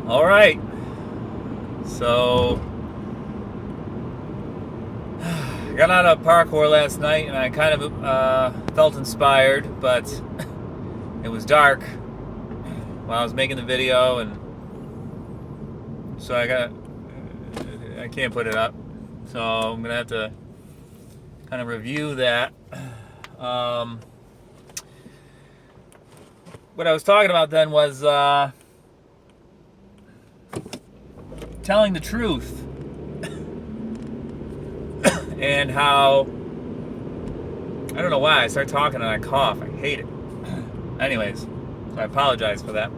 All right. So, I got out of parkour last night and I kind of felt inspired, but it was dark while I was making the video, and so I can't put it up. So I'm gonna have to kind of review that. Um, what I was talking about then was telling the truth and how I don't know why I start talking and I cough. I hate it. Anyways, so I apologize for that.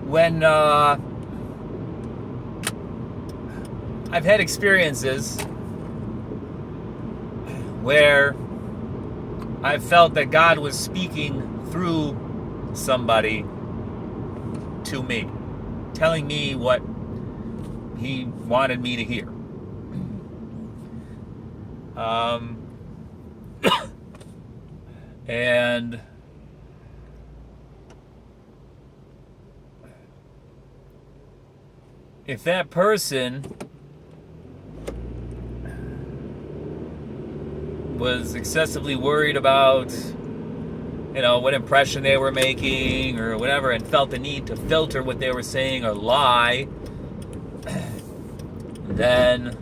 When I've had experiences where I felt that God was speaking through somebody to me, telling me what He wanted me to hear. And if that person was excessively worried about, what impression they were making or whatever, and felt the need to filter what they were saying or lie, then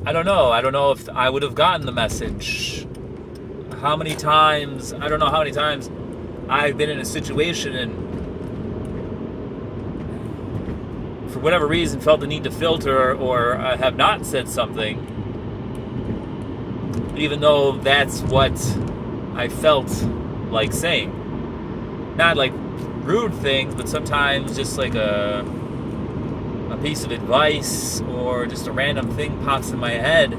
I don't know. I don't know if I would have gotten the message. I don't know how many times I've been in a situation and for whatever reason felt the need to filter or have not said something, even though that's what I felt like saying. Not like rude things, but sometimes just like a piece of advice or just a random thing pops in my head.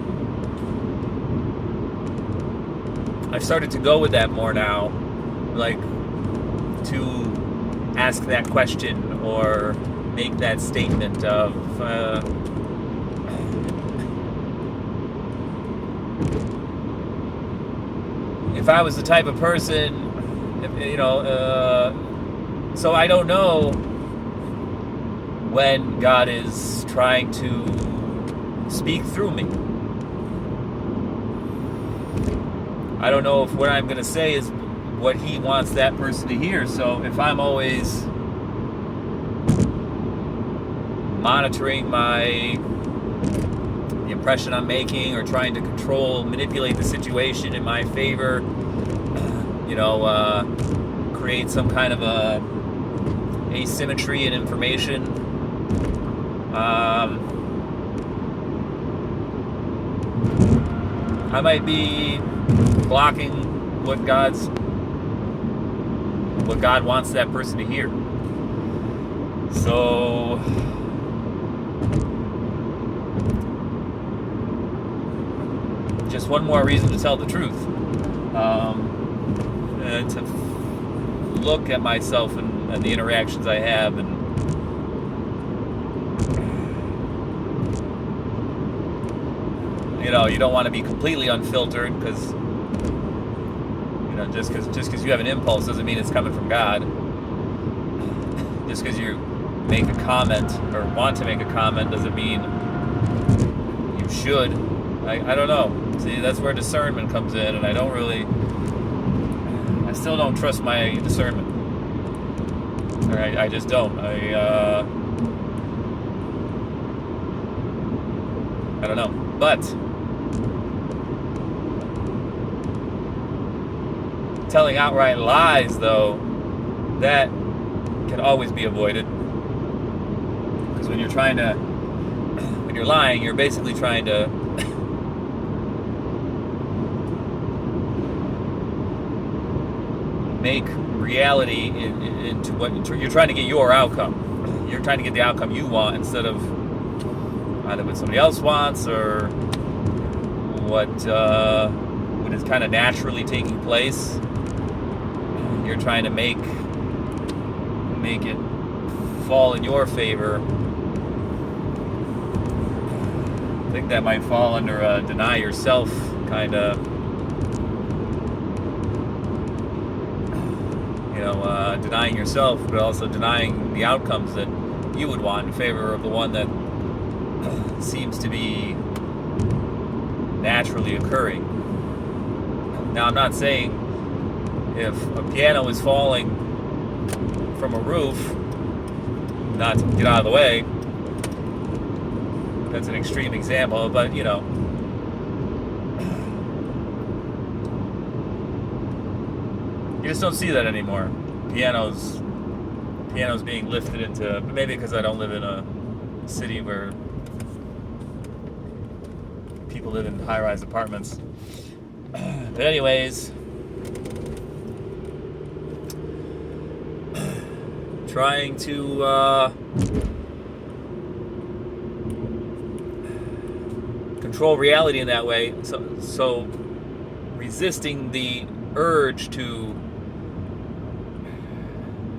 I've started to go with that more now, like to ask that question or make that statement of if I was the type of person, so I don't know when God is trying to speak through me. I don't know if what I'm going to say is what He wants that person to hear. So if I'm always monitoring the impression I'm making or trying to manipulate the situation in my favor, create some kind of a asymmetry in information, I might be blocking what God wants that person to hear. So just one more reason to tell the truth, and to look at myself and the interactions I have, and you don't want to be completely unfiltered, because just because you have an impulse doesn't mean it's coming from God. Just because you make a comment or want to make a comment doesn't mean you should. I don't know. See, that's where discernment comes in, and I still don't trust my discernment. Or I just don't. I don't know. But telling outright lies, though, that can always be avoided. Because when you're lying, you're basically trying to make reality into what you're trying to get your outcome. You're trying to get the outcome you want instead of either what somebody else wants or what is kind of naturally taking place. You're trying to make it fall in your favor. I think that might fall under a deny yourself kind of denying yourself, but also denying the outcomes that you would want in favor of the one that seems to be naturally occurring. Now, I'm not saying if a piano is falling from a roof, not to get out of the way. That's an extreme example, but you just don't see that anymore. Pianos being lifted into, maybe because I don't live in a city where people live in high-rise apartments. But anyways, trying to control reality in that way, so resisting the urge to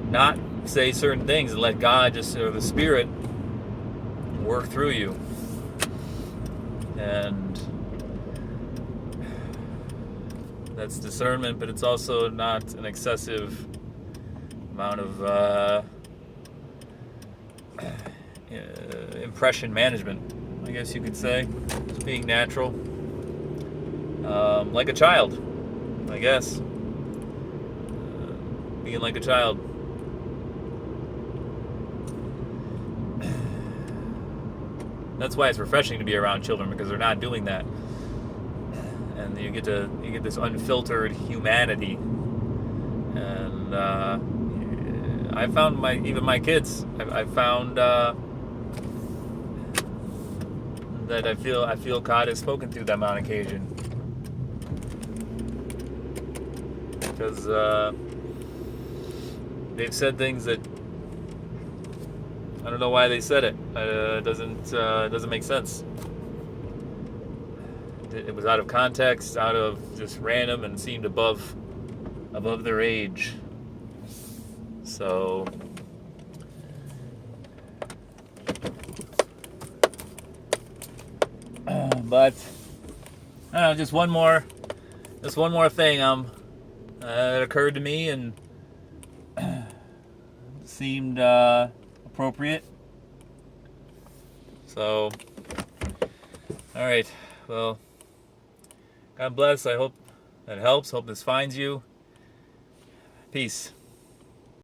not say certain things and let God or the Spirit work through you. And that's discernment, but it's also not an excessive amount of impression management, I guess you could say. Just being natural. Like a child, I guess. Being like a child. That's why it's refreshing to be around children, because they're not doing that, and you get this unfiltered humanity. And I found my kids. I found that I feel God has spoken through them on occasion, because they've said things that I don't know why they said it. It doesn't make sense. It was out of context, out of just random, and seemed above their age. So but I don't know, just one more thing that occurred to me and seemed appropriate. So, all right. Well, God bless. I hope that helps. Hope this finds you. Peace.